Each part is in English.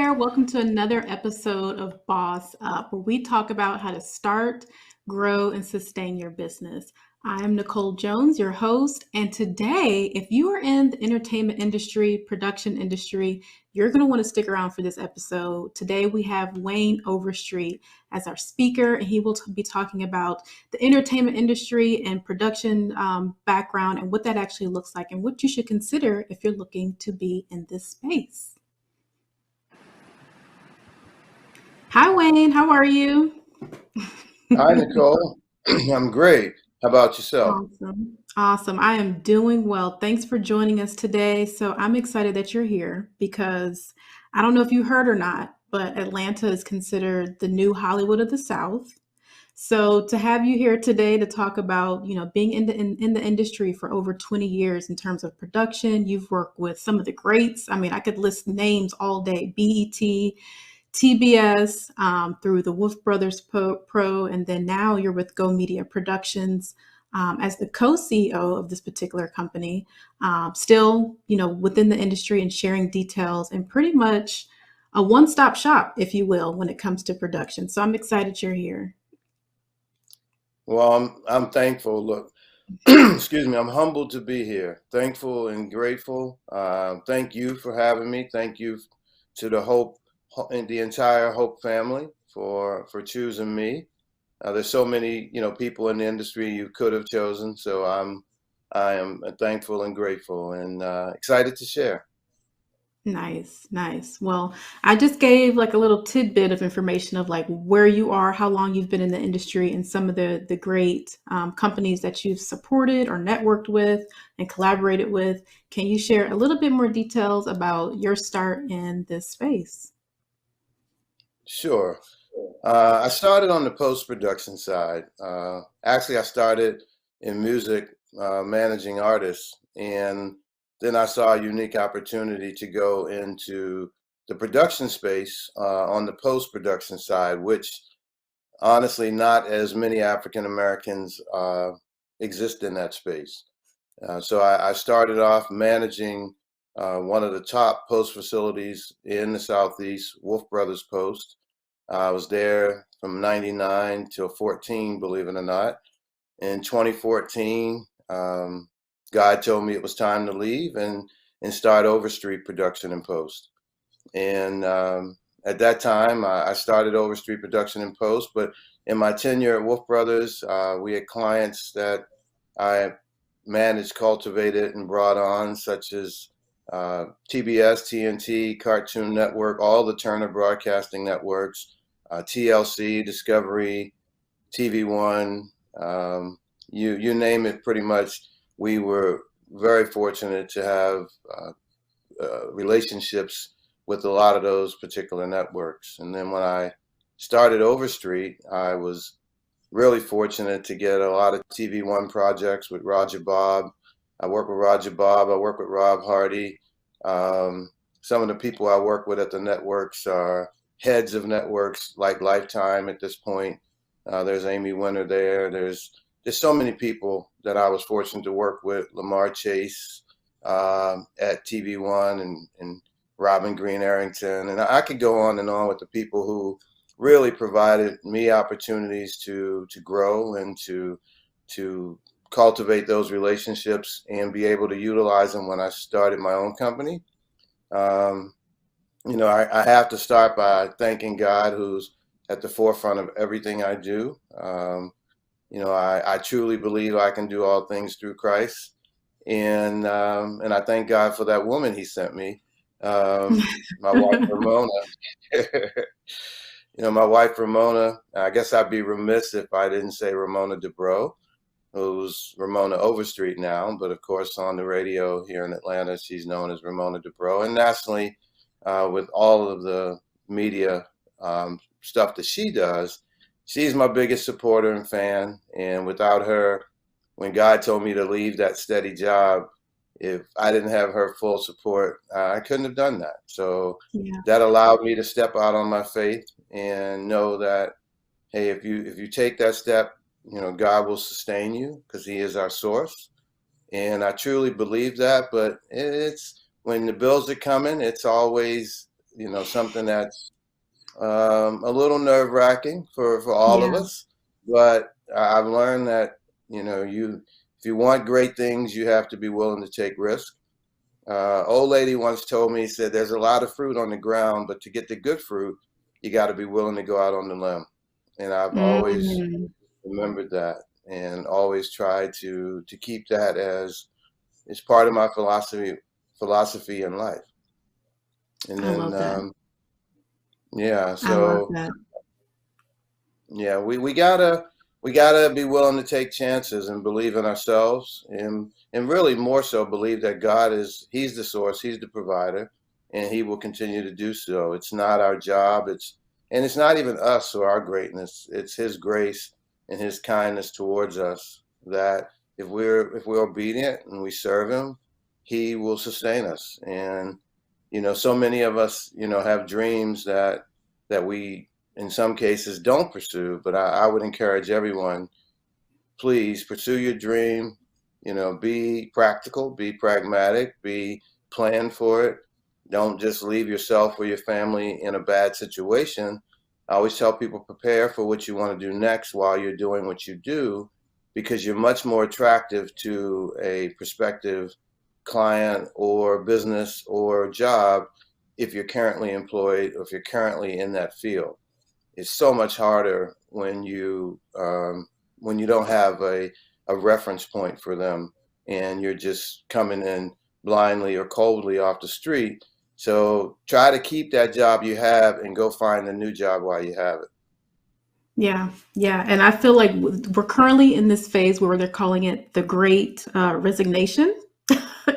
there. Welcome to another episode of Boss Up, where we talk about how to start, grow, and sustain your business. I'm Nicole Jones, your host. And today, if you are in the entertainment industry, production industry, you're going to want to stick around for this episode. Today, we have Wayne Overstreet as our speaker, and he will be talking about the entertainment industry and production background and what that actually looks like and what you should consider if you're looking to be in this space. Hi, Wayne. How are you? Hi, Nicole. I'm great. How about yourself? Awesome. Awesome. I am doing well. Thanks for joining us today. So I'm excited that you're here because I don't know if you heard or not, but Atlanta is considered the new Hollywood of the South. So to have you here today to talk about, being in the industry for over 20 years in terms of production, you've worked with some of the greats. I mean, I could list names all day: BET, TBS, through the Wolf Brothers Pro, and then now you're with Go Media Productions as the co-CEO of this particular company. Still, within the industry and sharing details and pretty much a one-stop shop, if you will, when it comes to production. So I'm excited you're here. Well, I'm thankful. Look, excuse me. I'm humbled to be here. Thankful and grateful. Thank you for having me. Thank you to and the entire Hope family for choosing me. There's so many people in the industry you could have chosen. So I am thankful and grateful and excited to share. Nice, nice. Well, I just gave like a little tidbit of information of like where you are, how long you've been in the industry, and some of the great companies that you've supported or networked with and collaborated with. Can you share a little bit more details about your start in this space? Sure. I started on the post-production side. Actually, I started in music, managing artists, and then I saw a unique opportunity to go into the production space on the post-production side, which honestly, not as many African Americans exist in that space. So I started off managing one of the top post facilities in the Southeast, Wolf Brothers Post. I was there from 99 till 14, believe it or not. In 2014, God told me it was time to leave and start Overstreet Production and Post. And at that time, I started Overstreet Production and Post. But in my tenure at Wolf Brothers, we had clients that I managed, cultivated, and brought on, such as TBS, TNT, Cartoon Network, all the Turner Broadcasting Networks, TLC, Discovery, TV One, you name it. Pretty much, we were very fortunate to have relationships with a lot of those particular networks. And then when I started Overstreet, I was really fortunate to get a lot of TV One projects with Roger Bob. I work with Roger Bob. I work with Rob Hardy. Some of the people I work with at the networks are heads of networks like Lifetime at this point. There's Amy Winter there. There's so many people that I was fortunate to work with. Lamar Chase at TV One and Robin Green Arrington. And I could go on and on with the people who really provided me opportunities to grow and to cultivate those relationships and be able to utilize them when I started my own company. I have to start by thanking God, who's at the forefront of everything I do. I truly believe I can do all things through Christ, and I thank God for that woman He sent me, my wife Ramona. My wife Ramona. I guess I'd be remiss if I didn't say Ramona DeBro, who's Ramona Overstreet now, but of course on the radio here in Atlanta, she's known as Ramona DeBro, and nationally with all of the media stuff that she does, she's my biggest supporter and fan. And without her, when God told me to leave that steady job, if I didn't have her full support, I couldn't have done that. So Yeah. that allowed me to step out on my faith and know that, hey, if you take that step, God will sustain you because He is our source. And I truly believe that. But it's when the bills are coming, it's always something that's a little nerve-wracking for all of Yeah. us. But I've learned that if you want great things, you have to be willing to take risks. Old lady once told me, said, "There's a lot of fruit on the ground, but to get the good fruit, you got to be willing to go out on the limb." And I've always Mm, remembered that, and always tried to keep that as part of my philosophy in life. And I then love that. yeah, I love so that. yeah, we gotta be willing to take chances and believe in ourselves, and really more so believe that He's the source, He's the provider, and He will continue to do so. It's not our job, it's not even us or our greatness. It's His grace and His kindness towards us, that if we're obedient and we serve Him, He will sustain us. And so many of us, have dreams that we in some cases don't pursue. But I would encourage everyone, please pursue your dream. Be practical, be pragmatic, be plan for it. Don't just leave yourself or your family in a bad situation. I always tell people, prepare for what you want to do next while you're doing what you do, because you're much more attractive to a prospective client or business or job if you're currently employed or if you're currently in that field. It's so much harder when you don't have a reference point for them, and you're just coming in blindly or coldly off the street. So try to keep that job you have and go find a new job while you have it. Yeah, yeah, and I feel like we're currently in this phase where they're calling it the Great Resignation,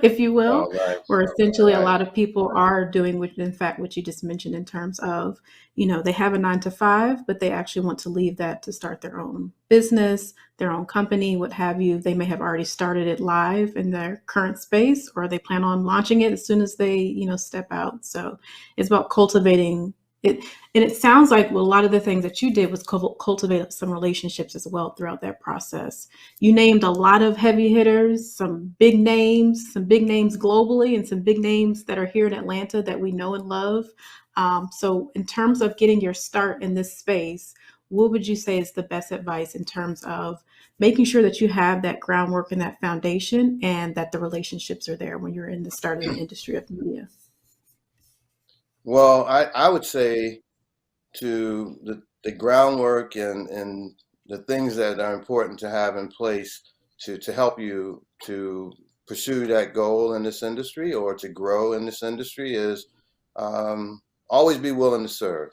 if you will, Oh, nice. where essentially a lot Nice. of people are doing what, in fact, what you just mentioned in terms of, they have a 9 to 5, but they actually want to leave that to start their own business, their own company, what have you. They may have already started it live in their current space, or they plan on launching it as soon as they, step out. So it's about cultivating it. And it sounds like, well, a lot of the things that you did was cultivate some relationships as well throughout that process. You named a lot of heavy hitters, some big names globally, and some big names that are here in Atlanta that we know and love. So, in terms of getting your start in this space, what would you say is the best advice in terms of making sure that you have that groundwork and that foundation, and that the relationships are there when you're in the start of the industry of media? Well, I would say to the groundwork and the things that are important to have in place to help you to pursue that goal in this industry or to grow in this industry is, um, always be willing to serve.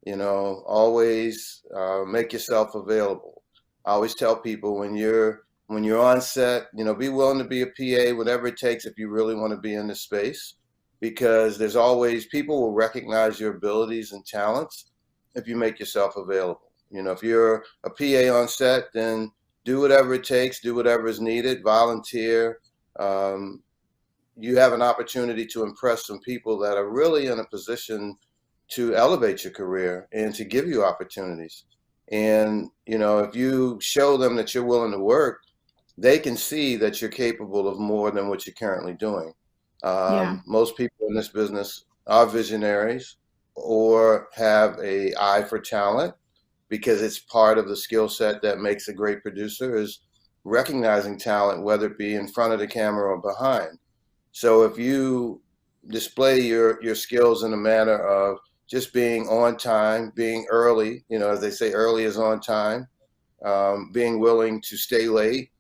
Always make yourself available. I always tell people, when you're on set, be willing to be a PA, whatever it takes, if you really want to be in this space, because there's always people will recognize your abilities and talents if you make yourself available. If you're a PA on set, then do whatever it takes, do whatever is needed, volunteer. Um, you have an opportunity to impress some people that are really in a position to elevate your career and to give you opportunities. And, if you show them that you're willing to work, they can see that you're capable of more than what you're currently doing. Yeah, Most people in this business are visionaries or have a eye for talent, because it's part of the skill set that makes a great producer, is recognizing talent, whether it be in front of the camera or behind. So if you display your skills in a manner of just being on time, being early, as they say, early is on time, being willing to stay late,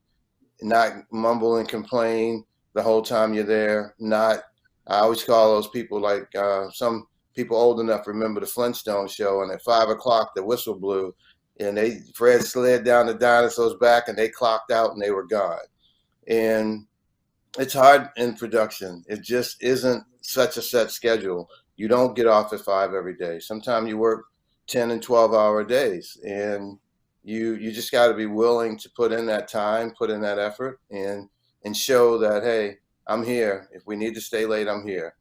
not mumble and complain the whole time you're there. Not, I always call those people, like some people old enough remember the Flintstone show, and at 5 o'clock the whistle blew, and Fred slid down the dinosaur's back, and they clocked out and they were gone. And it's hard in production. It just isn't such a set schedule. You don't get off at 5 every day. Sometimes you work 10 and 12-hour days, and you just got to be willing to put in that time, put in that effort, and show that, hey, I'm here. If we need to stay late, I'm here.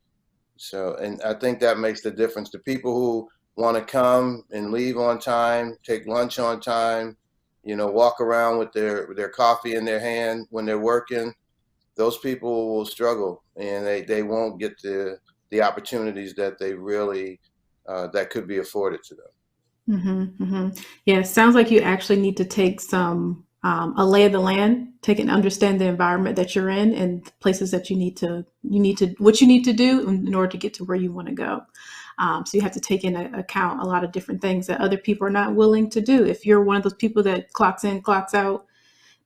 So, and I think that makes the difference. The people who want to come and leave on time, take lunch on time, walk around with their coffee in their hand when they're working, those people will struggle, and they won't get the the opportunities that they really that could be afforded to them. Yeah, it sounds like you actually need to take some a lay of the land, take and understand the environment that you're in and the places that you need to what you need to do in order to get to where you want to go. So you have to take into account a lot of different things that other people are not willing to do. If you're one of those people that clocks in, clocks out,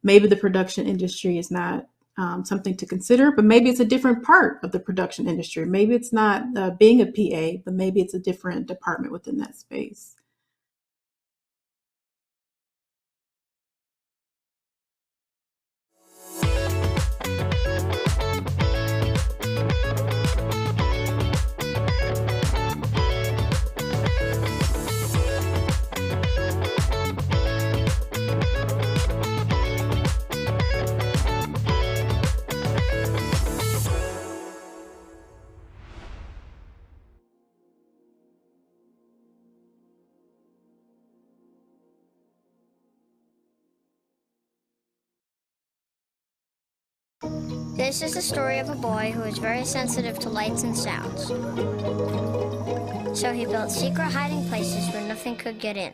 maybe the production industry is not something to consider, but maybe it's a different part of the production industry. Maybe it's not being a PA, but maybe it's a different department within that space. This is the story of a boy who is very sensitive to lights and sounds. So he built secret hiding places where nothing could get in.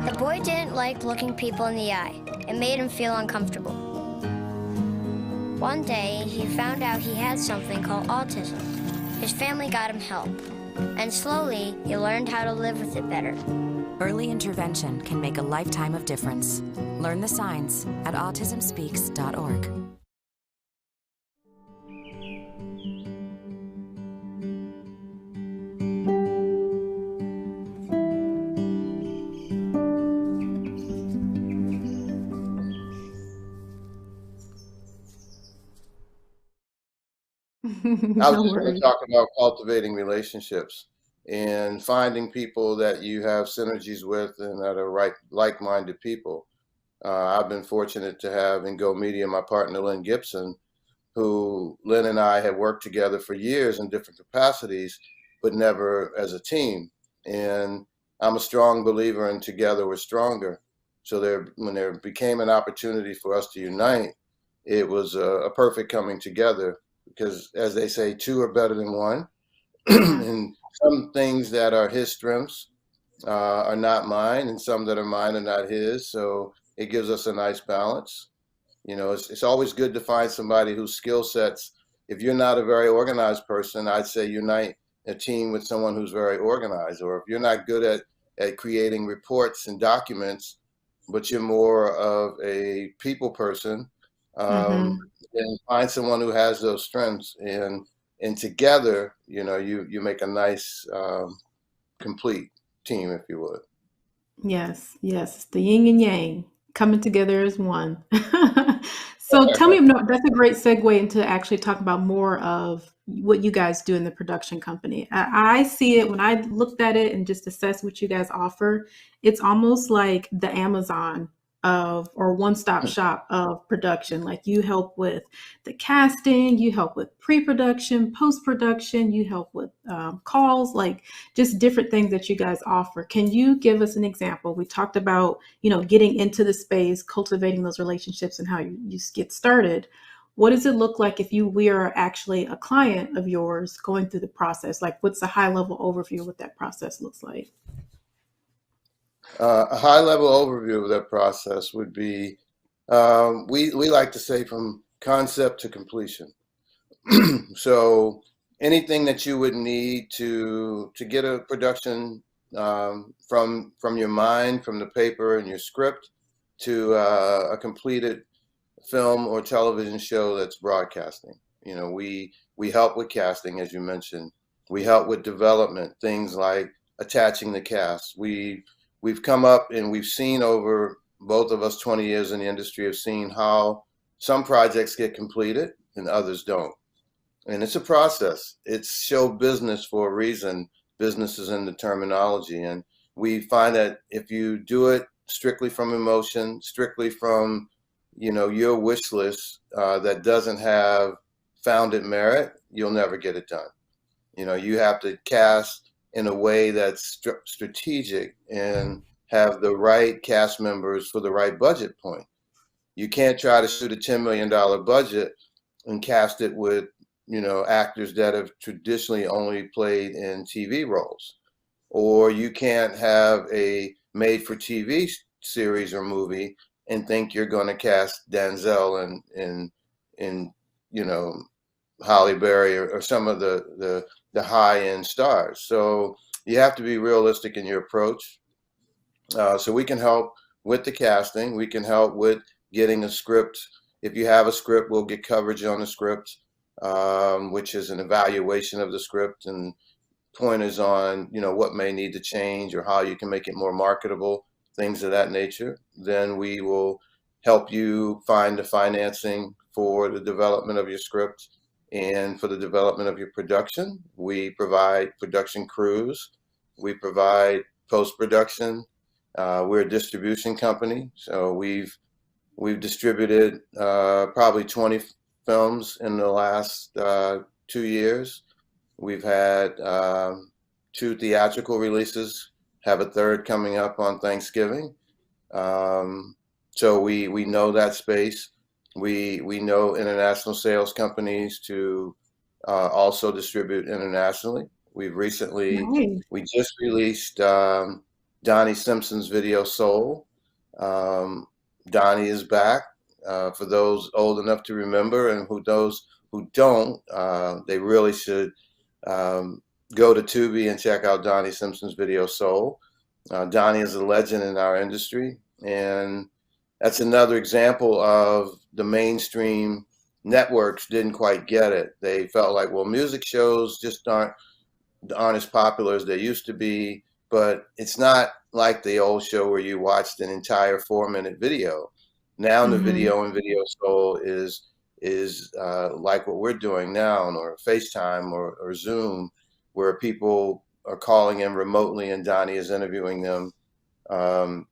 The boy didn't like looking people in the eye. It made him feel uncomfortable. One day, he found out he had something called autism. His family got him help. And slowly, he learned how to live with it better. Early intervention can make a lifetime of difference. Learn the signs at autismspeaks.org. I was No just going to worries. talk about cultivating relationships and finding people that you have synergies with and that are like-minded people. I've been fortunate to have in Go Media my partner Lynn Gibson, who Lynn and I have worked together for years in different capacities, but never as a team. And I'm a strong believer in together we're stronger. So when there became an opportunity for us to unite, it was a perfect coming together because, as they say, two are better than one. Yeah. And some things that are his strengths are not mine, and some that are mine are not his. So it gives us a nice balance. It's always good to find somebody whose skill sets, if you're not a very organized person, I'd say unite a team with someone who's very organized. Or if you're not good at creating reports and documents, but you're more of a people person, Hmm. then find someone who has those strengths. And together, you make a nice, complete team, if you would. Yes, yes, the yin and yang coming together as one. So tell me, no, that's a great segue into actually talk about more of what you guys do in the production company. I see it when I looked at it and just assess what you guys offer. It's almost like the Amazon of or one-stop shop of production. Like you help with the casting, you help with pre-production, post-production, you help with calls, like just different things that you guys offer. Can you give us an example? We talked about, getting into the space, cultivating those relationships and how you get started. What does it look like if we are actually a client of yours going through the process? Like what's a high level overview of what that process looks like? A high level overview of that process would be we like to say from concept to completion. So anything that you would need to get a production from your mind, from the paper and your script to a completed film or television show that's broadcasting. We help with casting, as you mentioned. We help with development, things like attaching the cast. We've come up and we've seen over both of us 20 years in the industry have seen how some projects get completed and others don't. And it's a process. It's show business for a reason. Business is in the terminology. And we find that if you do it strictly from emotion, strictly from, your wish list that doesn't have founded merit, you'll never get it done. You have to cast in a way that's strategic and have the right cast members for the right budget point. You can't try to shoot a $10 million budget and cast it with actors that have traditionally only played in TV roles, or you can't have a made-for-TV series or movie and think you're going to cast Denzel in Halle Berry or some of the high-end stars. So you have to be realistic in your approach. So we can help with the casting. We can help with getting a script. If you have a script, we'll get coverage on the script, which is an evaluation of the script and pointers on what may need to change or how you can make it more marketable, things of that nature. Then we will help you find the financing for the development of your script and for the development of your production. We provide production crews. We provide post-production. We're a distribution company, so we've distributed probably 20 films in the last 2 years. We've had 2 theatrical releases, have a third coming up on Thanksgiving. So we know that space. We know international sales companies to also distribute internationally. Nice. We just released Donnie Simpson's video Soul. Donnie is back. For those old enough to remember, and those who don't, they really should go to Tubi and check out Donnie Simpson's video Soul. Donnie is a legend in our industry, and that's another example of the mainstream networks didn't quite get it. They felt like, well, music shows just aren't as popular as they used to be, but it's not like the old show where you watched an entire 4-minute video. Now the Mhm. video and video soul is like what we're doing now, or FaceTime or Zoom, where people are calling in remotely and Donnie is interviewing them. And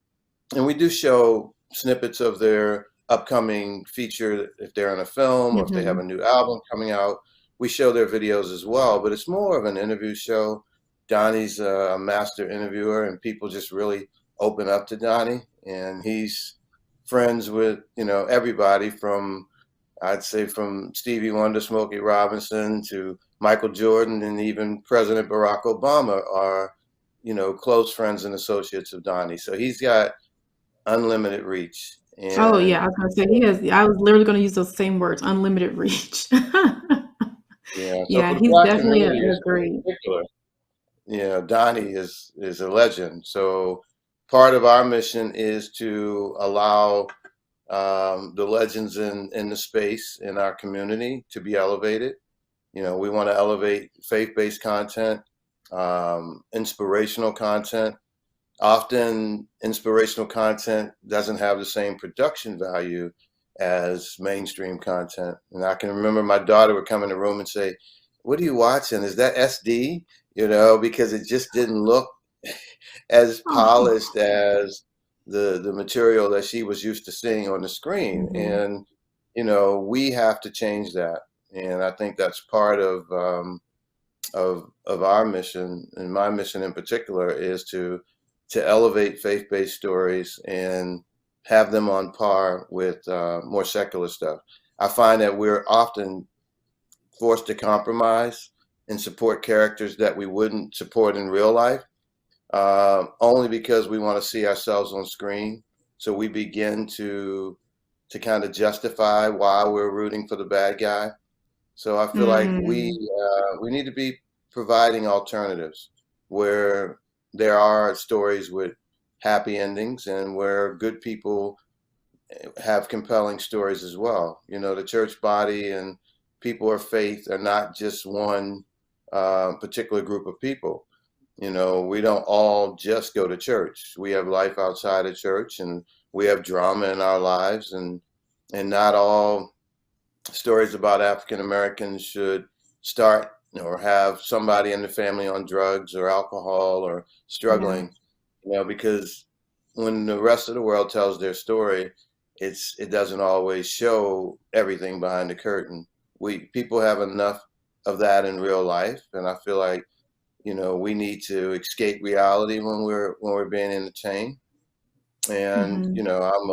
we do show snippets of their upcoming feature if they're in a film or if they have a Mhm. new album coming out. We show their videos as well, but it's more of an interview show. Donnie's a master interviewer, and people just really open up to Donnie, and he's friends with everybody from, I'd say, from Stevie Wonder, Smokey Robinson to Michael Jordan, and even President Barack Obama are close friends and associates of Donnie. So he's got unlimited reach. Oh, yeah, I And was gonna say he has I was literally gonna use those same words, unlimited reach. yeah, so Yeah, for the he's Black definitely community a in great. particular, Donnie is a legend. So part of our mission is to allow the legends in the space in our community to be elevated. We want to elevate faith-based content, inspirational content. Often inspirational content doesn't have the same production value as mainstream content. And I can remember my daughter would come in the room and say, "What are you watching? Is that SD?" Because it just didn't look as Oh. polished as the material that she was used to seeing on the screen. Mhm. And we have to change that. And I think that's part of our mission, and my mission in particular, is to elevate faith-based stories and have them on par with more secular stuff. I find that we're often forced to compromise and support characters that we wouldn't support in real life, only because we want to see ourselves on screen. So we begin to kind of justify why we're rooting for the bad guy. So I feel like Mm. we need to be providing alternatives where there are stories with happy endings and where good people have compelling stories as well. The church body and people of faith are not just one particular group of people. We don't all just go to church. We have life outside of church, and we have drama in our lives, and not all stories about African Americans should start or have somebody in the family on drugs or alcohol or Yeah. struggling, because when the rest of the world tells their story, it doesn't always show everything behind the curtain. People have enough of that in real life, and I feel like we need to escape reality when we're being entertained. And Mhm. I'm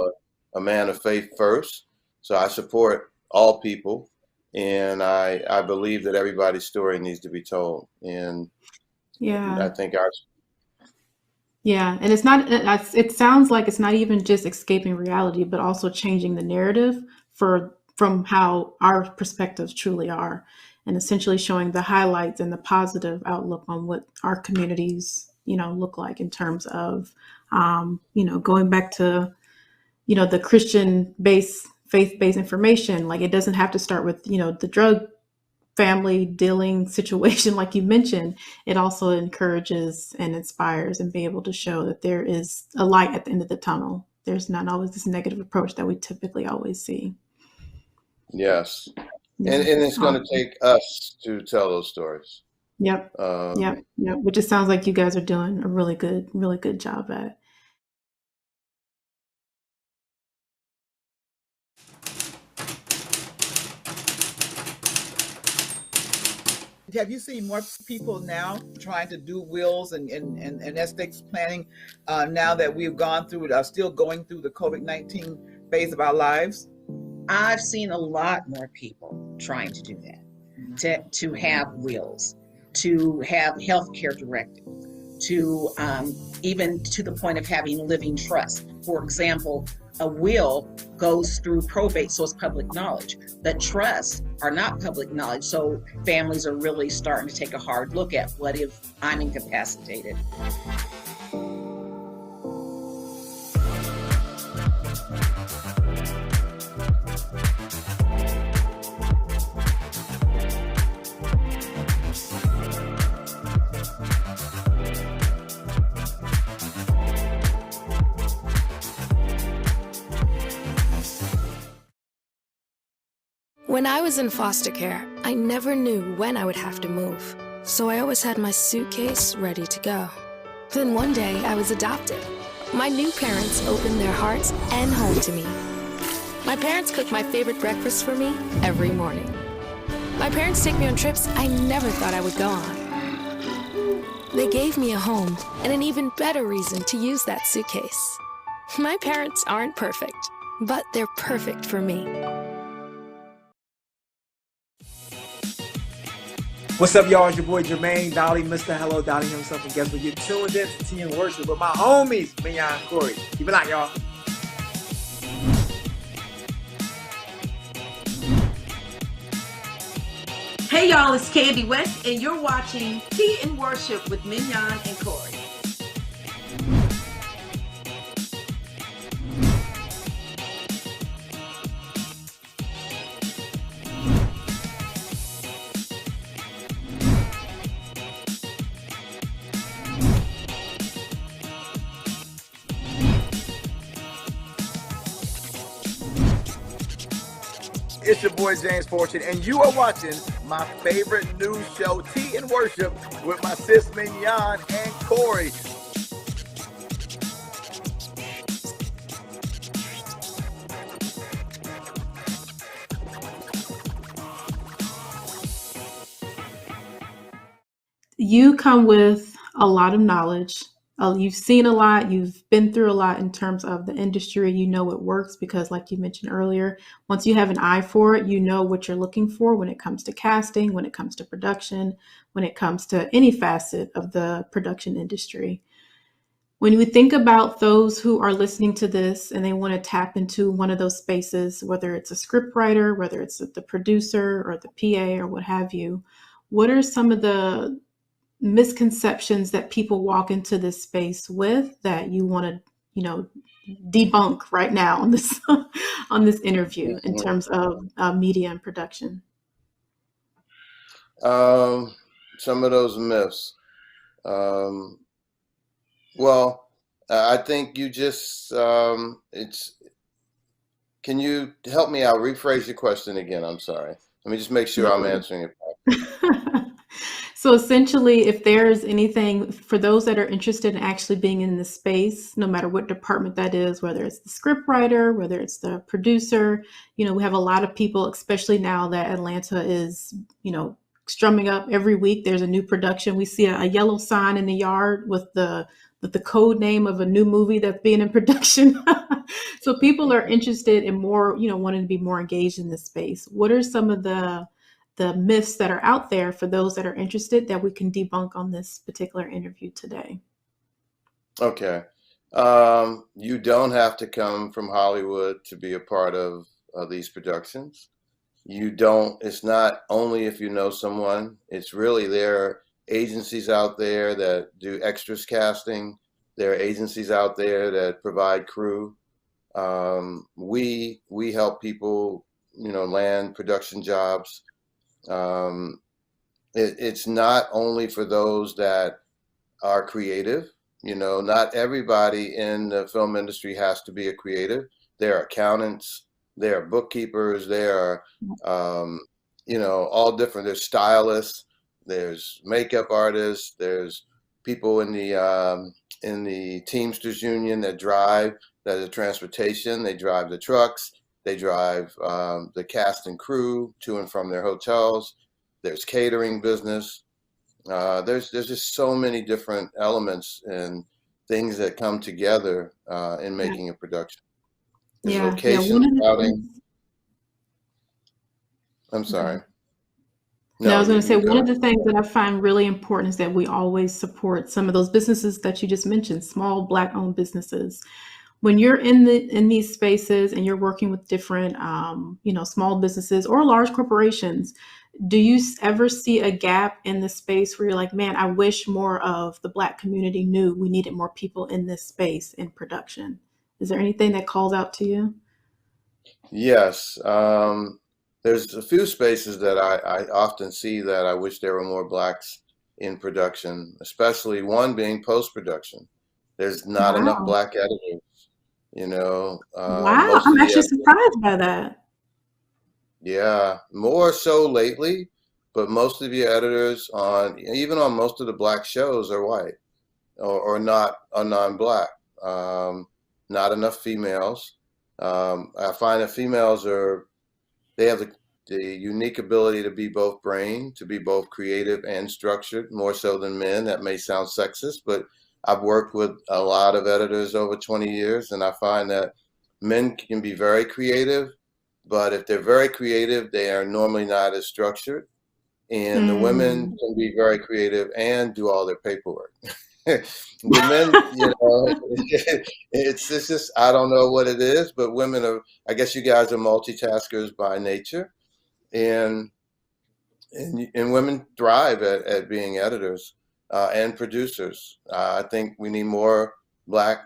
a man of faith first, so I support all people, And I believe that everybody's story needs to be told. And I Yeah. think our Yeah, and it's not, it sounds like it's not even just escaping reality, but also changing the narrative from how our perspectives truly are, and essentially showing the highlights and the positive outlook on what our communities, look like in terms of, going back to, the Christian based, faith based information. Like it doesn't have to start with, the drug family dealing situation like you mentioned. It also encourages and inspires and be able to show that there is a light at the end of the tunnel. There's not always this negative approach that we typically always see. yes, Yeah, and it's going to awesome. take us to tell those stories. Yep, yep, Um, yep, which it sounds like you guys are doing a really good job at. Have you seen more people now trying to do wills and estate planning now that we've gone through, still going through the COVID-19 phase of our lives? I've seen a lot more people trying to do that, to have wills, to have healthcare directives, to even to the point of having living trust. For example, a will goes through probate, so it's public knowledge. But trusts are not public knowledge, so families are really starting to take a hard look at what if I'm incapacitated. When I was in foster care, I never knew when I would have to move, so I always had my suitcase ready to go. Then one day, I was adopted. My new parents opened their hearts and home to me. My parents cook my favorite breakfast for me every morning. My parents take me on trips I never thought I would go on. They gave me a home and an even better reason to use that suitcase. My parents aren't perfect, but they're perfect for me. What's up, y'all? It's your boy Jermaine Dolly, Mr. Hello Dolly himself, and guess what? You're tuned in to Tea and Worship with my homies, Mignon and Corey. Keep it out, y'all. Hey y'all, it's Candy West, and you're watching Tea and Worship with Mignon and Corey. It's your boy James Fortune, and you are watching my favorite news show, Tea and Worship, with my sis Mignon and Corey. You come with a lot of knowledge. You've seen a lot, you've been through a lot in terms of the industry. You know it works because, like you mentioned earlier, once you have an eye for it, you know what you're looking for when it comes to casting, when it comes to production, when it comes to any facet of the production industry. When we think about those who are listening to this and they want to tap into one of those spaces, whether it's a script writer, whether it's the producer or the PA or what have you, what are some of the misconceptions that people walk into this space with that you want to, debunk right now on this on this interview in terms of media and production? some of those myths. Um, well, I think you just it's. Can you help me out? Rephrase your question again. I'm sorry. Let me just make sure No I'm worries. answering it. So essentially, if there's anything for those that are interested in actually being in the space, no matter what department that is, whether it's the script writer, whether it's the producer, we have a lot of people, especially now that Atlanta is, strumming up every week. There's a new production. We see a yellow sign in the yard with the code name of a new movie that's being in production. So people are interested in more, wanting to be more engaged in this space. What are some of the myths that are out there for those that are interested that we can debunk on this particular interview today? Okay. You don't have to come from Hollywood to be a part of these productions. You don't, it's not only if you know someone, it's really there are agencies out there that do extras casting. There are agencies out there that provide crew. We help people, land production jobs. Um, it's not only for those that are creative. Not everybody in the film industry has to be a creative. There are accountants, there are bookkeepers, there are, all different. There's stylists, there's makeup artists, there's people in the Teamsters Union that drive, that is transportation. They drive the trucks, they drive the cast and crew to and from their hotels. There's catering business. There's just so many different elements and things that come together in Yeah. making a production. There's Yeah. Yeah. location One of the scouting. things, I'm sorry. No, I No, was going to say you one go. of the things that I find really important is that we always support some of those businesses that you just mentioned, small Black-owned businesses. When you're in these spaces and you're working with different, small businesses or large corporations, do you ever see a gap in the space where you're like, man, I wish more of the Black community knew we needed more people in this space in production? Is there anything that calls out to you? Yes. There's a few spaces that I often see that I wish there were more Blacks in production, especially one being post-production. There's not enough Wow. Black editors. Wow. Most of I'm the actually editors, surprised by that. yeah, more so lately, but most of the editors even on most of the Black shows are white or not, are non-Black. Um, Not enough females. I find that females they have the unique ability to be both brain, to be both creative and structured, more so than men. That may sound sexist, but I've worked with a lot of editors over 20 years, and I find that men can be very creative, but if they're very creative, they are normally not as structured. And the women Mm. can be very creative and do all their paperwork. The men, it's just, I don't know what it is, but women are, I guess you guys are multitaskers by nature, and and women thrive at being editors and producers. I think we need more Black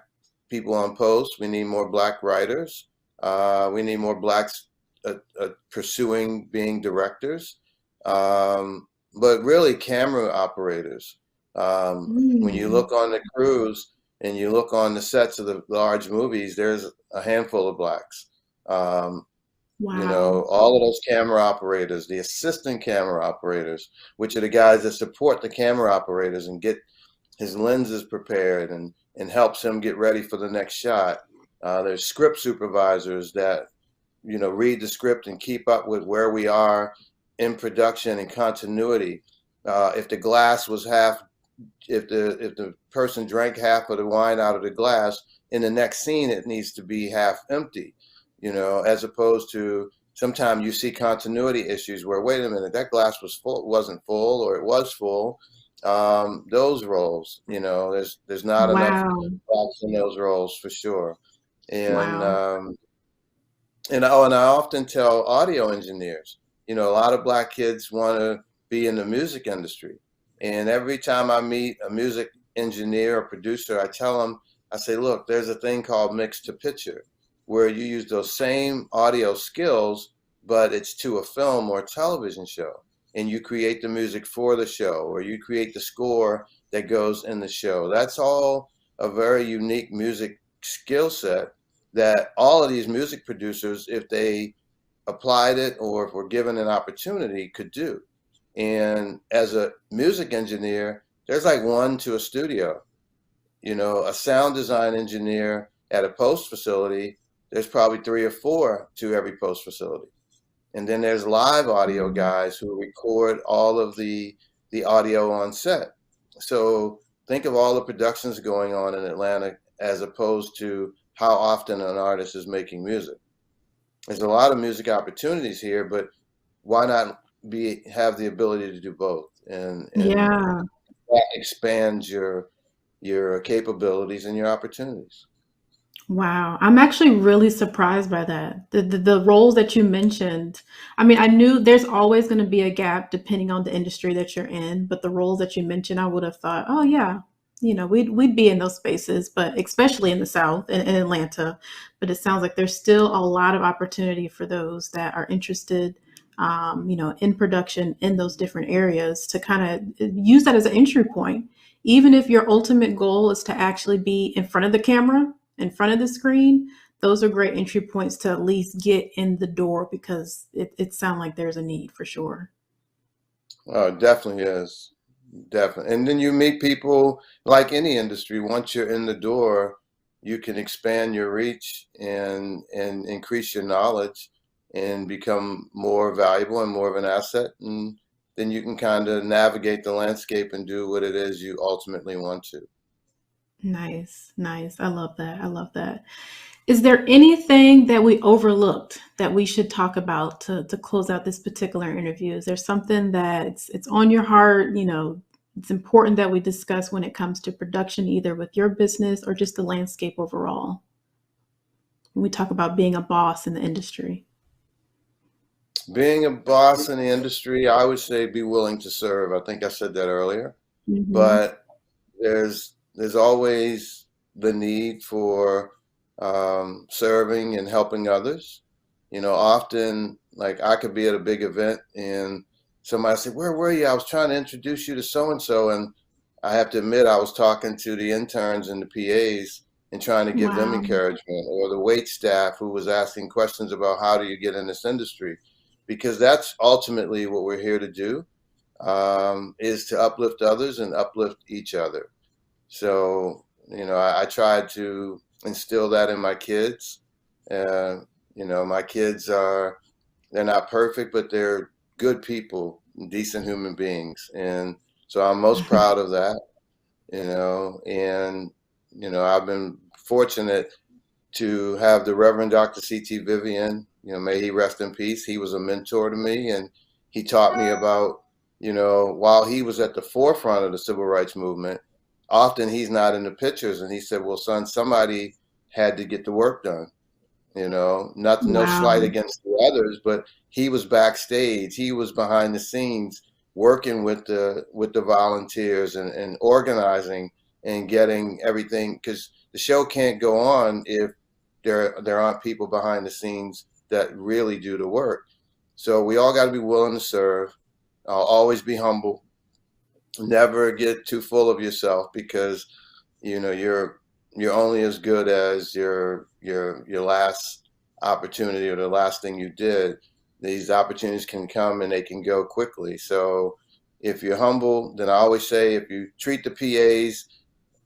people on post. We need more Black writers. We need more Blacks pursuing being directors. But really, camera operators. When you Mm. look on the crews and you look on the sets of the large movies, there's a handful of Blacks. Um, Wow. all of those camera operators, the assistant camera operators, which are the guys that support the camera operators and get his lenses prepared and helps him get ready for the next shot. There's script supervisors that, read the script and keep up with where we are in production and continuity. If the glass was half, if the person drank half of the wine out of the glass, in the next scene it needs to be half empty, as opposed to sometimes you see continuity issues where, wait a minute, that glass wasn't full, or it was full. Those roles, there's not enough Wow. Blacks in those roles for sure. And Wow. and I often tell audio engineers, a lot of Black kids want to be in the music industry. And every time I meet a music engineer or producer, I tell them, I say, look, there's a thing called mix to picture, where you use those same audio skills, but it's to a film or a television show. And you create the music for the show, or you create the score that goes in the show. That's all a very unique music skill set that all of these music producers, if they applied it or if were given an opportunity, could do. And as a music engineer, there's like one to a studio. A sound design engineer at a post facility, there's probably three or four to every post facility. And then there's live audio Mm. guys who record all of the audio on set. So think of all the productions going on in Atlanta as opposed to how often an artist is making music. There's a lot of music opportunities here, but why not have the ability to do both, and Yeah. that expands your capabilities and your opportunities. Wow. I'm actually really surprised by that. The roles that you mentioned, I mean, I knew there's always going to be a gap depending on the industry that you're in, but the roles that you mentioned, I would have thought, oh yeah, we'd be in those spaces, but especially in the South in Atlanta. But it sounds like there's still a lot of opportunity for those that are interested, in production in those different areas to kind of use that as an entry point. Even if your ultimate goal is to actually be in front of the camera, in front of the screen, those are great entry points to at least get in the door because it sounds like there's a need for sure. Oh, it definitely is. Definitely. And then you meet people like any industry. Once you're in the door, you can expand your reach and increase your knowledge and become more valuable and more of an asset. And then you can kind of navigate the landscape and do what it is you ultimately want to. Nice, nice. I love that. I love that. Is there anything that we overlooked that we should talk about to close out this particular interview? Is there something that it's on your heart, it's important that we discuss when it comes to production, either with your business or just the landscape overall? When we talk about being a boss in the industry. Being a boss in the industry, I would say be willing to serve. I think I said that earlier, Hmm. but there's always the need for serving and helping others. Often, like, I could be at a big event and somebody said, "Where were you? I was trying to introduce you to so and so," and I have to admit I was talking to the interns and the PAs and trying to give them Wow. encouragement, or the wait staff who was asking questions about how do you get in this industry, because that's ultimately what we're here to do, is to uplift others and uplift each other. So, I tried to instill that in my kids. Uh, my kids they're not perfect, but they're good people, decent human beings. And so I'm most proud of that, and, I've been fortunate to have the Reverend Dr. C.T. Vivian, may he rest in peace. He was a mentor to me, and he taught me about, while he was at the forefront of the civil rights movement, often he's not in the pictures. And he said, well, son, somebody had to get the work done. Nothing, no slight Wow. against the others, but he was backstage. He was behind the scenes working with the volunteers and organizing and getting everything, because the show can't go on if there aren't people behind the scenes that really do the work. So we all got to be willing to serve. Always be humble. Never get too full of yourself, because you're only as good as your last opportunity or the last thing you did. These opportunities can come and they can go quickly. So if you're humble, then I always say, if you treat the PAs,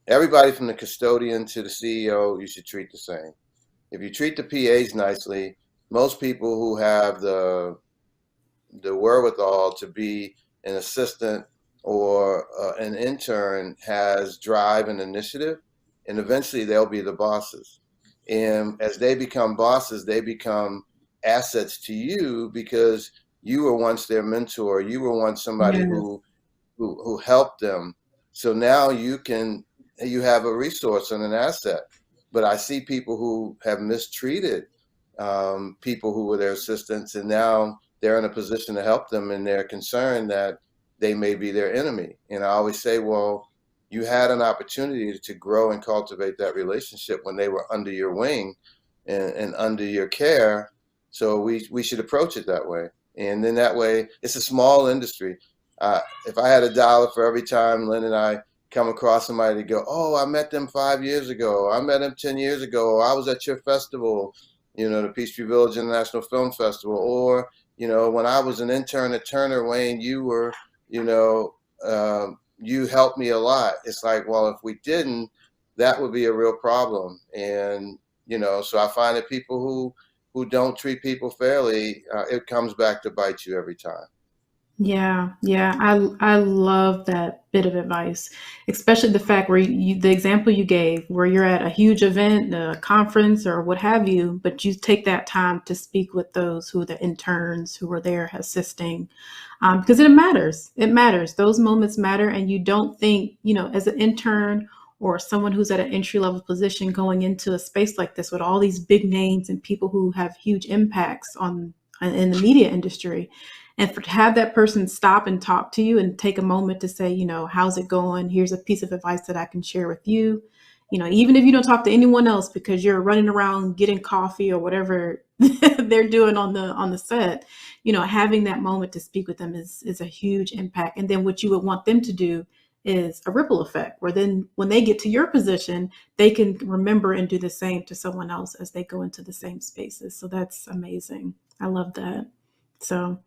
everybody from the custodian to the CEO, you should treat the same. If you treat the PAs nicely, most people who have the wherewithal to be an assistant or an intern has drive and initiative, and eventually they'll be the bosses. And as they become bosses, they become assets to you, because you were once their mentor. You were once somebody Yes. who helped them. So now you have a resource and an asset. But I see people who have mistreated people who were their assistants, and now they're in a position to help them, and they're concerned that they may be their enemy. And I always say, well, you had an opportunity to grow and cultivate that relationship when they were under your wing and under your care. So we should approach it that way. And then that way, it's a small industry. If I had $1 for every time Lynn and I come across somebody to go, oh, I met them 5 years ago, I met them 10 years ago, or I was at your festival, the Peachtree Village International Film Festival, or, when I was an intern at Turner, Wayne, you were, you helped me a lot. It's like, well, if we didn't, that would be a real problem. And, so I find that people who don't treat people fairly, it comes back to bite you every time. Yeah, yeah, I love that bit of advice, especially the fact where the example you gave, where you're at a huge event, a conference, or what have you, but you take that time to speak with those who are the interns who are there assisting, because it matters. It matters. Those moments matter, and you don't think, as an intern or someone who's at an entry level position going into a space like this with all these big names and people who have huge impacts on in the media industry. And to have that person stop and talk to you and take a moment to say, how's it going? Here's a piece of advice that I can share with you. Even if you don't talk to anyone else because you're running around getting coffee or whatever they're doing on the set, having that moment to speak with them is a huge impact. And then what you would want them to do is a ripple effect, where then when they get to your position, they can remember and do the same to someone else as they go into the same spaces. So that's amazing. I love that. So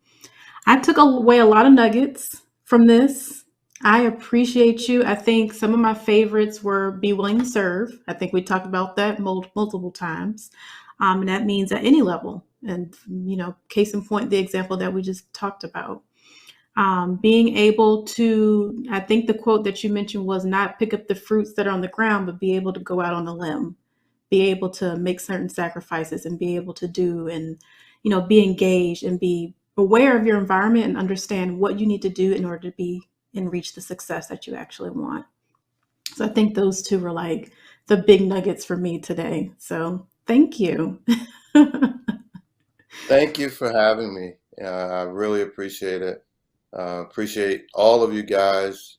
I took away a lot of nuggets from this. I appreciate you. I think some of my favorites were be willing to serve. I think we talked about that multiple times. And that means at any level. And, case in point, the example that we just talked about. Being able to, I think the quote that you mentioned was not pick up the fruits that are on the ground, but be able to go out on a limb, be able to make certain sacrifices and be able to do and, be engaged and be aware of your environment and understand what you need to do in order to be and reach the success that you actually want. So I think those two were like the big nuggets for me today. So thank you. Thank you for having me. I really appreciate it. Appreciate all of you guys,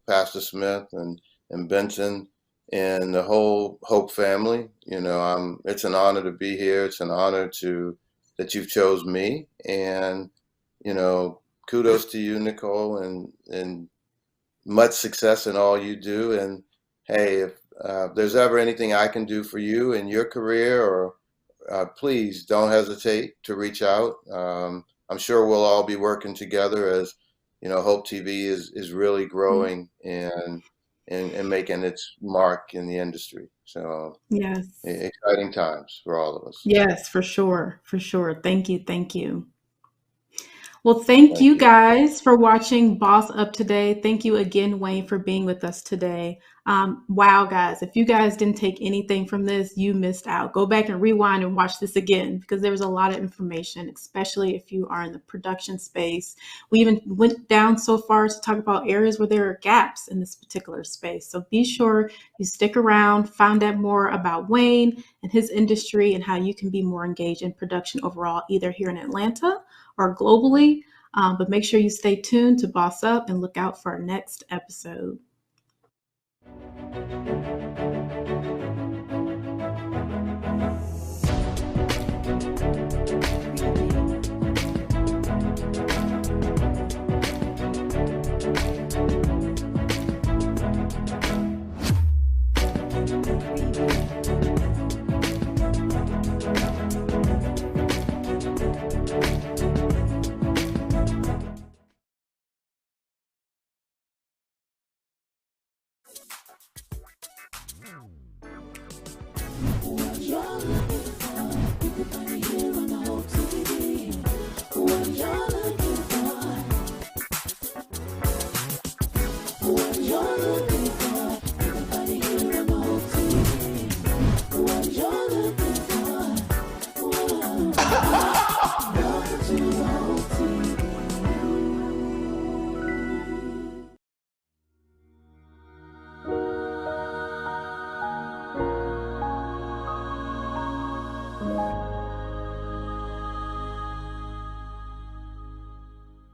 Pastor Smith and Benson and the whole Hope family. It's an honor to be here. It's an honor that you've chose me, and kudos to you, Nicole, and much success in all you do. And hey, if there's ever anything I can do for you in your career, or please don't hesitate to reach out. I'm sure we'll all be working together as Hope TV is really growing and making its mark in the industry. So Yes. exciting times for all of us. Yes, for sure. For sure. Thank you. Thank you. Well, thank Thank you you. guys for watching Boss Up today. Thank you again, Wayne, for being with us today. Wow, guys, if you guys didn't take anything from this, you missed out. Go back and rewind and watch this again, because there was a lot of information, especially if you are in the production space. We even went down so far to talk about areas where there are gaps in this particular space. So be sure you stick around, find out more about Wayne and his industry and how you can be more engaged in production overall, either here in Atlanta or globally. But make sure you stay tuned to Boss Up and look out for our next episode. What you're looking